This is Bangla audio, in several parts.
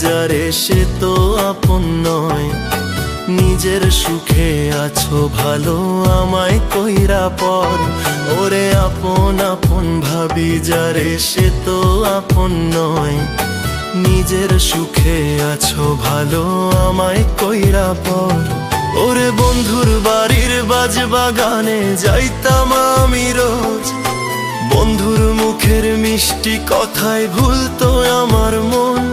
যারে সে তো আপন নয়। নিজের সুখে আছো ভালো আমায় কইরা পর। ওরে আপন আপন ভাবি যারে সে তো আপন নয়। নিজের সুখে আছো ভালো আমায় কইরা পর। ওরে বন্ধুর বাড়ির বাজবাগানে যাইতাম আমি রোজ। বন্ধুর মুখের মিষ্টি কথায় ভুলতো আমার মন।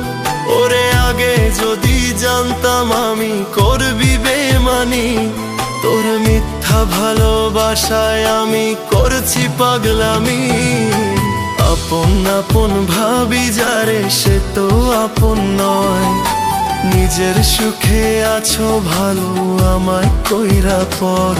ওরে আগে যদি জানতাম আমি করবি বেমানি। তোর মিথ্যা ভালোবাসায় আমি করছি পাগলামি। আপন আপন ভাবি যারে সে তো আপন নয়। নিজের সুখে আছো ভালো আমায় কইরা পর।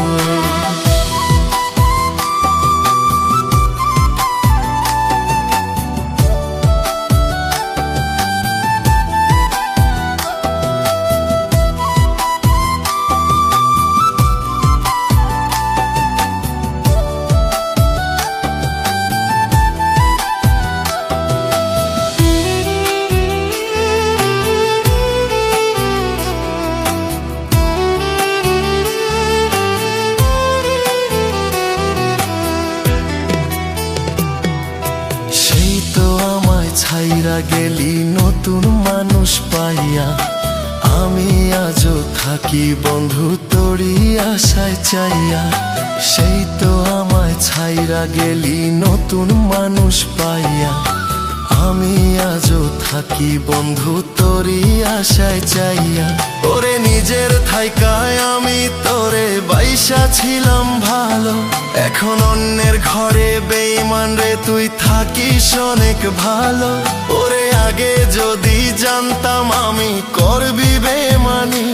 ছাইরা গেলি নতুন মানুষ পাইয়া। আমি আজও থাকি বন্ধু তোরই আশায় চাইয়া। সেই তো আমায় ছাইরা গেলি নতুন মানুষ পাইয়া। আমি আজও থাকি বন্ধু তোরই আশায় চাইয়া। ওরে নিজের থাইকায় আমি তোরে বাইসা ছিলাম ভালো। এখন অন্যের ঘরে বেঈমান রে তুই থাকিস অনেক ভালো। ওরে আগে যদি জানতাম আমি করবি বেমানি।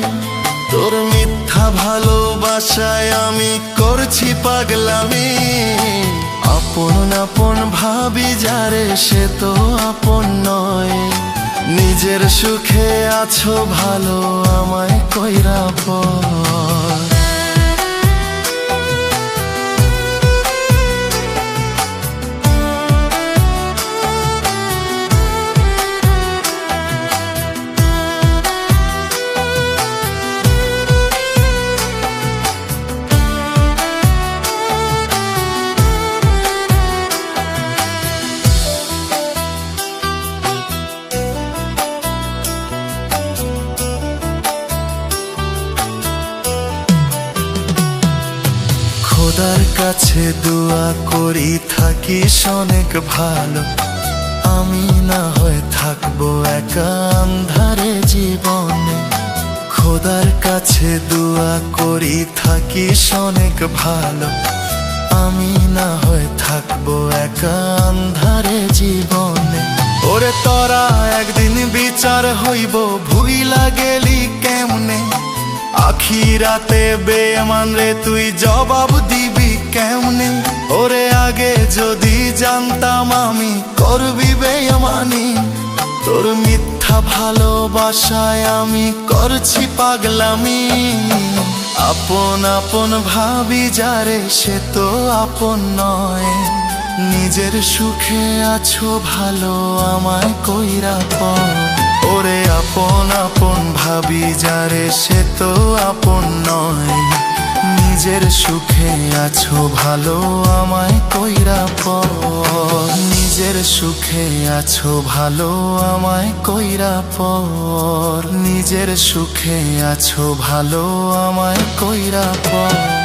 তোর মিথ্যা ভালোবাসায় আমি করছি পাগলামি। আপন আপন ভাবি যারে সে তো আপন নয়। নিজের সুখে আছো ভালো আমায় কইরা পর। খোদার কাছে দোয়া করি থাকিস অনেক ভালো। আমি না হয় থাকবো একা আন্ধারে জীবনে। খোদার কাছে দোয়া করি থাকিস অনেক ভালো। আমি না হয় থাকবো একা আন্ধারে জীবনে। ওরে তোরা একদিন বিচার হইব ভুইলা গেলি কেমনে। আখিরাতে বেঈমান রে তুই জবাব দিবি কেমনে। ওরে আগে যদি জানতাম আমি করবি বেঈমানি। তোর মিথ্যা ভালোবাসায় আমি করছি পাগলামি। আপন আপন ভাবি যারে সে তো আপন নয়। নিজের সুখে আছো ভালো আমায় কইরা পর। ওরে আপন আপন ভাবি যারে সে তো আপন নয়। নিজের সুখে আছো ভালো আমায় কইরা পর। নিজের সুখে আছো ভালো আমায় কইরা পর। নিজের সুখে আছো ভালো আমায় কইরা পর।